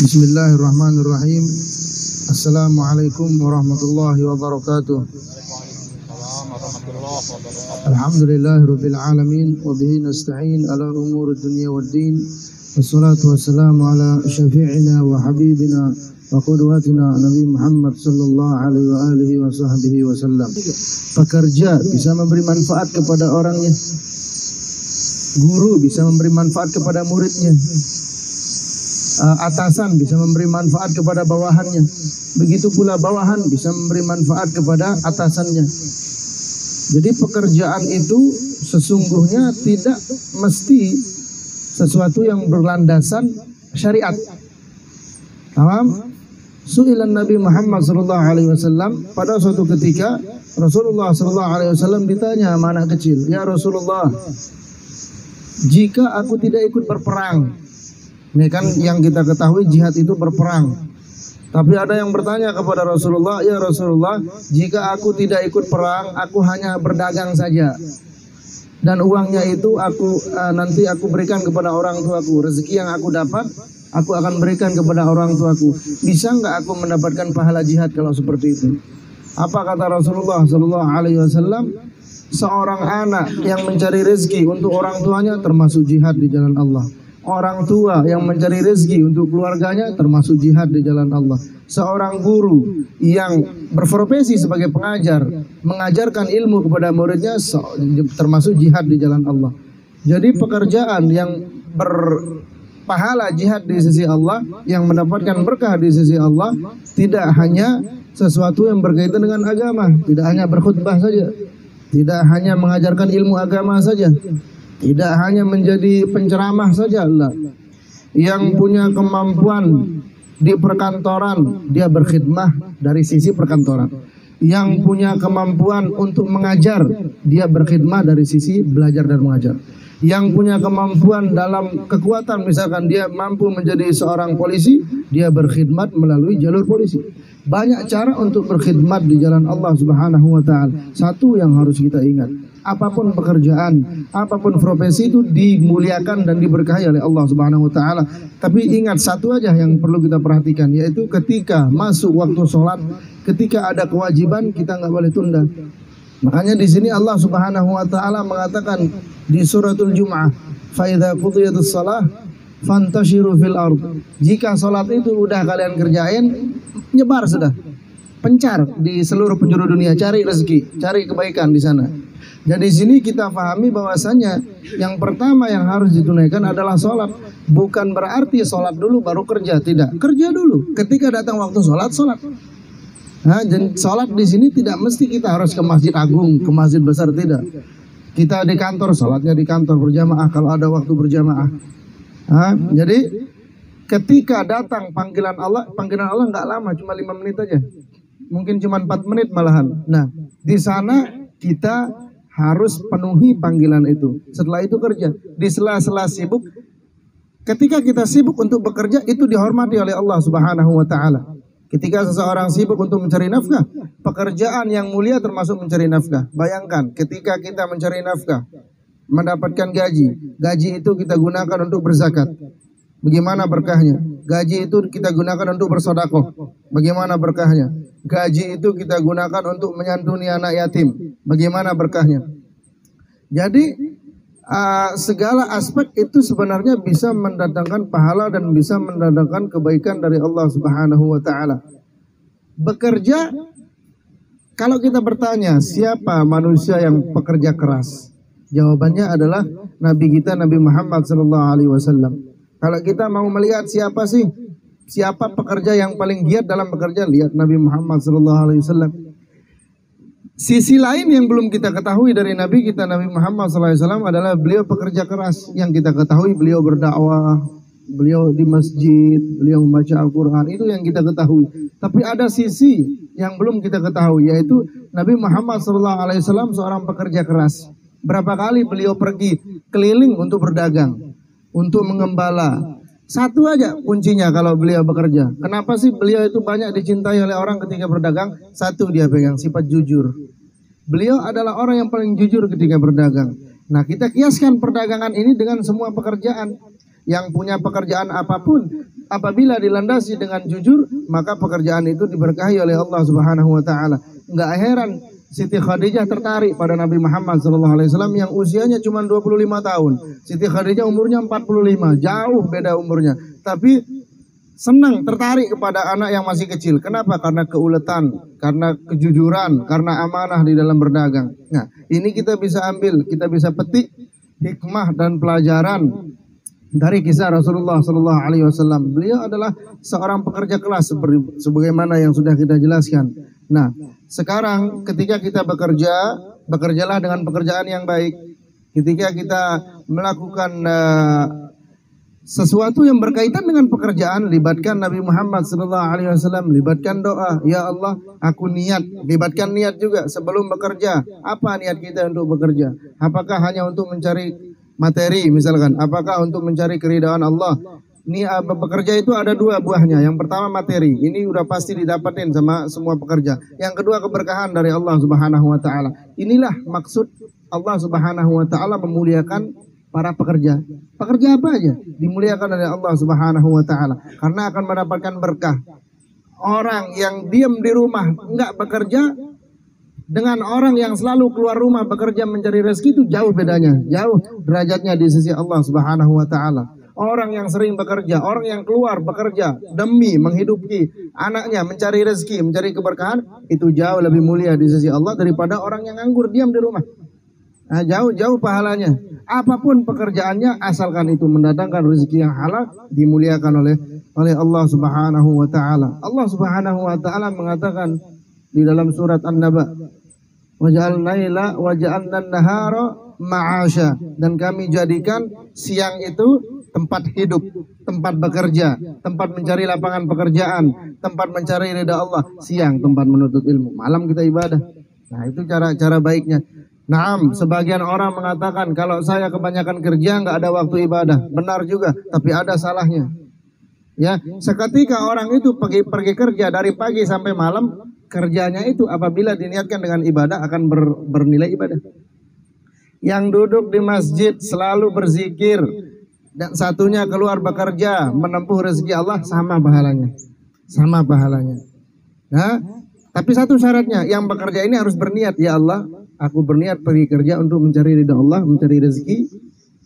Bismillahirrahmanirrahim. Assalamualaikum warahmatullahi wabarakatuh. Alhamdulillahirabbil alamin wa bihi nasta'in ala umuri dunya waddin. Wassalatu wassalamu ala syafi'ina wa habibina wa qudwatina Nabi Muhammad sallallahu alaihi wa alihi wa sahbihi wasallam. Pekerja bisa memberi manfaat kepada orangnya. Guru bisa memberi manfaat kepada muridnya. Atasan bisa memberi manfaat kepada bawahannya. Begitu pula bawahan bisa memberi manfaat kepada atasannya. Jadi pekerjaan itu sesungguhnya tidak mesti sesuatu yang berlandasan syariat. Paham? Su'ilan Nabi Muhammad sallallahu alaihi wasallam, pada suatu ketika Rasulullah sallallahu alaihi wasallam ditanya sama anak kecil, "Ya Rasulullah, jika aku tidak ikut berperang." Ini kan yang kita ketahui jihad itu berperang. Tapi ada yang bertanya kepada Rasulullah, "Ya Rasulullah, jika aku tidak ikut perang, aku hanya berdagang saja. Dan uangnya itu nanti aku berikan kepada orang tuaku. Rezeki yang aku dapat, aku akan berikan kepada orang tuaku. Bisa enggak aku mendapatkan pahala jihad kalau seperti itu?" Apa kata Rasulullah sallallahu alaihi wasallam? Seorang anak yang mencari rezeki untuk orang tuanya termasuk jihad di jalan Allah. Orang tua yang mencari rezeki untuk keluarganya termasuk jihad di jalan Allah. Seorang guru yang berprofesi sebagai pengajar, mengajarkan ilmu kepada muridnya termasuk jihad di jalan Allah. Jadi pekerjaan yang berpahala jihad di sisi Allah, yang mendapatkan berkah di sisi Allah, tidak hanya sesuatu yang berkaitan dengan agama, tidak hanya berkhutbah saja, tidak hanya mengajarkan ilmu agama saja, tidak hanya menjadi penceramah saja, Allah. Yang punya kemampuan di perkantoran, dia berkhidmah dari sisi perkantoran. Yang punya kemampuan untuk mengajar, dia berkhidmah dari sisi belajar dan mengajar. Yang punya kemampuan dalam kekuatan, misalkan dia mampu menjadi seorang polisi, dia berkhidmat melalui jalur polisi. Banyak cara untuk berkhidmat di jalan Allah Subhanahu wa ta'ala. Satu yang harus kita ingat, apapun pekerjaan, apapun profesi itu dimuliakan dan diberkahi oleh Allah Subhanahu wa ta'ala. Tapi ingat satu aja yang perlu kita perhatikan, yaitu ketika masuk waktu sholat, ketika ada kewajiban, kita nggak boleh tunda. Makanya di sini Allah Subhanahu wa ta'ala mengatakan di suratul Jum'ah, "Fa idza qudiyatus shalah fantashiru fil ard." Jika salat itu udah kalian kerjain, nyebar sudah. Pencar di seluruh penjuru dunia, cari rezeki, cari kebaikan di sana. Jadi di sini kita pahami bahwasanya yang pertama yang harus ditunaikan adalah sholat. Bukan berarti sholat dulu baru kerja, tidak. Kerja dulu. Ketika datang waktu sholat, sholat. Nah, dan sholat di sini tidak mesti kita harus ke masjid agung, ke masjid besar, tidak. Kita di kantor, sholatnya di kantor berjamaah kalau ada waktu berjamaah. Nah, jadi ketika datang panggilan Allah nggak lama, cuma 5 menit aja. Mungkin cuma 4 menit malahan. Nah, di sana kita harus penuhi panggilan itu. Setelah itu kerja. Di sela-sela sibuk, ketika kita sibuk untuk bekerja, itu dihormati oleh Allah Subhanahu wa ta'ala. Ketika seseorang sibuk untuk mencari nafkah, pekerjaan yang mulia termasuk mencari nafkah. Bayangkan ketika kita mencari nafkah, mendapatkan gaji. Gaji itu kita gunakan untuk berzakat. Bagaimana berkahnya? Gaji itu kita gunakan untuk bersedekah. Bagaimana berkahnya? Gaji itu kita gunakan untuk menyantuni anak yatim. Bagaimana berkahnya? Jadi segala aspek itu sebenarnya bisa mendatangkan pahala dan bisa mendatangkan kebaikan dari Allah Subhanahu wa ta'ala. Bekerja, kalau kita bertanya siapa manusia yang pekerja keras, jawabannya adalah Nabi kita, Nabi Muhammad sallallahu alaihi wasallam. Kalau kita mau melihat siapa pekerja yang paling giat dalam bekerja, lihat Nabi Muhammad sallallahu alaihi wasallam. Sisi lain yang belum kita ketahui dari Nabi kita, Nabi Muhammad sallallahu alaihi wasallam, adalah beliau pekerja keras. Yang kita ketahui beliau berdakwah, beliau di masjid, beliau membaca Al-Quran, itu yang kita ketahui. Tapi ada sisi yang belum kita ketahui, yaitu Nabi Muhammad sallallahu alaihi wasallam seorang pekerja keras. Berapa kali beliau pergi keliling untuk berdagang, untuk mengembala. Satu aja kuncinya kalau beliau bekerja. Kenapa sih beliau itu banyak dicintai oleh orang ketika berdagang? Satu dia pegang, sifat jujur. Beliau adalah orang yang paling jujur ketika berdagang. Nah, kita kiaskan perdagangan ini dengan semua pekerjaan. Yang punya pekerjaan apapun, apabila dilandasi dengan jujur, maka pekerjaan itu diberkahi oleh Allah Subhanahu wa taala. Enggak heran Siti Khadijah tertarik pada Nabi Muhammad SAW yang usianya cuma 25 tahun. Siti Khadijah umurnya 45, jauh beda umurnya. Tapi senang, tertarik kepada anak yang masih kecil. Kenapa? Karena keuletan, karena kejujuran, karena amanah di dalam berdagang. Nah, ini kita bisa ambil, kita bisa petik hikmah dan pelajaran dari kisah Rasulullah SAW. Beliau adalah seorang pekerja keras sebagaimana yang sudah kita jelaskan. Nah, sekarang ketika kita bekerja, bekerjalah dengan pekerjaan yang baik. Ketika kita melakukan sesuatu yang berkaitan dengan pekerjaan, libatkan Nabi Muhammad SAW, libatkan doa. Ya Allah, aku niat. Libatkan niat juga sebelum bekerja. Apa niat kita untuk bekerja? Apakah hanya untuk mencari materi misalkan? Apakah untuk mencari keridhaan Allah? Bekerja itu ada dua buahnya. Yang pertama materi, ini udah pasti didapatin sama semua pekerja. Yang kedua keberkahan dari Allah Subhanahu wa taala. Inilah maksud Allah Subhanahu wa taala memuliakan para pekerja. Pekerja apa aja dimuliakan oleh Allah Subhanahu wa taala karena akan mendapatkan berkah. Orang yang diam di rumah enggak bekerja dengan orang yang selalu keluar rumah bekerja mencari rezeki itu jauh bedanya, jauh derajatnya di sisi Allah Subhanahu wa taala. Orang yang sering bekerja, orang yang keluar bekerja demi menghidupi anaknya, mencari rezeki, mencari keberkahan, itu jauh lebih mulia di sisi Allah daripada orang yang nganggur diam di rumah. Nah, jauh-jauh pahalanya. Apapun pekerjaannya asalkan itu mendatangkan rezeki yang halal, dimuliakan oleh Allah Subhanahu wa taala. Allah Subhanahu wa taala mengatakan di dalam surat An-Naba, "Waja'alna laila waja'alna an-nahara ma'asha." Dan kami jadikan siang itu tempat hidup, tempat bekerja, tempat mencari lapangan pekerjaan, tempat mencari ridha Allah. Siang tempat menuntut ilmu, malam kita ibadah. Nah, itu cara baiknya. Naam, sebagian orang mengatakan kalau saya kebanyakan kerja nggak ada waktu ibadah. Benar juga, tapi ada salahnya. Ya, seketika orang itu pergi kerja dari pagi sampai malam, kerjanya itu apabila diniatkan dengan ibadah akan bernilai ibadah. Yang duduk di masjid selalu berzikir dan satunya keluar bekerja menempuh rezeki Allah, sama pahalanya. Sama pahalanya. Nah, tapi satu syaratnya, yang bekerja ini harus berniat, ya Allah, aku berniat pergi kerja untuk mencari ridha Allah, mencari rezeki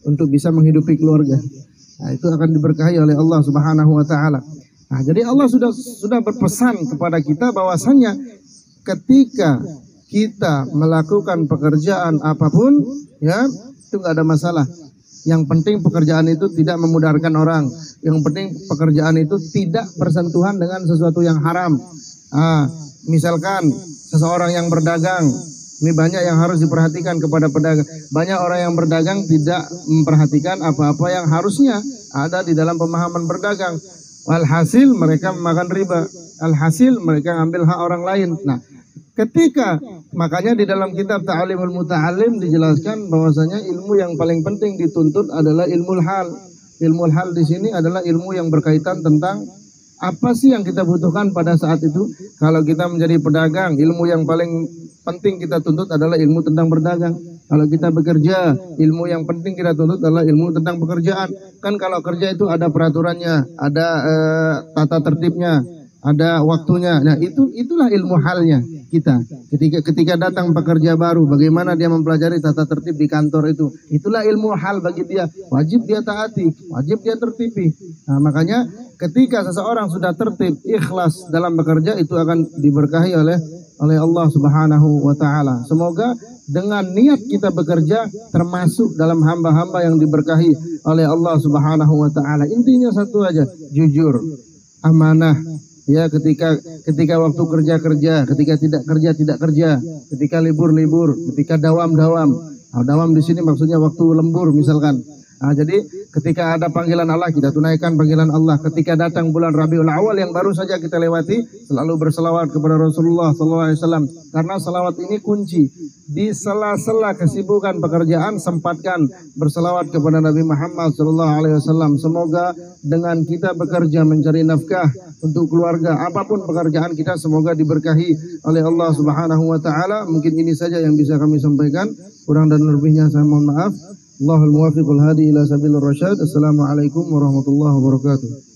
untuk bisa menghidupi keluarga. Nah, itu akan diberkahi oleh Allah Subhanahu wa taala. Nah, jadi Allah sudah berpesan kepada kita bahwasanya ketika kita melakukan pekerjaan apapun, ya, itu enggak ada masalah. Yang penting pekerjaan itu tidak memudarkan orang. Yang penting pekerjaan itu tidak bersentuhan dengan sesuatu yang haram. Misalkan seseorang yang berdagang, ini banyak yang harus diperhatikan kepada pedagang. Banyak orang yang berdagang tidak memperhatikan apa-apa yang harusnya ada di dalam pemahaman berdagang. Alhasil mereka makan riba. Alhasil mereka ambil hak orang lain. Nah, makanya di dalam kitab Ta'alimul Muta'alim dijelaskan bahwasanya ilmu yang paling penting dituntut adalah ilmu hal. Ilmu hal di sini adalah ilmu yang berkaitan tentang apa sih yang kita butuhkan pada saat itu. Kalau kita menjadi pedagang, ilmu yang paling penting kita tuntut adalah ilmu tentang berdagang. Kalau kita bekerja, ilmu yang penting kita tuntut adalah ilmu tentang pekerjaan. Kan kalau kerja itu ada peraturannya, ada tata tertibnya, ada waktunya. Nah, itulah ilmu halnya kita. Ketika datang pekerja baru, bagaimana dia mempelajari tata tertib di kantor itu. Itulah ilmu hal bagi dia. Wajib dia taati, wajib dia tertipi. Nah, makanya ketika seseorang sudah tertib, ikhlas dalam bekerja, itu akan diberkahi oleh Allah Subhanahu wa taala. Semoga dengan niat kita bekerja termasuk dalam hamba-hamba yang diberkahi oleh Allah Subhanahu wa taala. Intinya satu aja, jujur, amanah. Ya, ketika waktu kerja, ketika tidak kerja, ketika libur, ketika dawam. Nah, dawam di sini maksudnya waktu lembur misalkan. Nah, jadi ketika ada panggilan Allah, kita tunaikan panggilan Allah. Ketika datang bulan Rabiul Awal yang baru saja kita lewati, selalu berselawat kepada Rasulullah SAW. Karena selawat ini kunci. Di sela-sela kesibukan pekerjaan, sempatkan berselawat kepada Nabi Muhammad SAW. Semoga dengan kita bekerja mencari nafkah untuk keluarga, apapun pekerjaan kita, semoga diberkahi oleh Allah Subhanahu wa taala. Mungkin ini saja yang bisa kami sampaikan. Kurang dan lebihnya saya mohon maaf. Allahul muwaffiqul hadi ila sabilir rasyad. Assalamualaikum warahmatullahi wabarakatuh.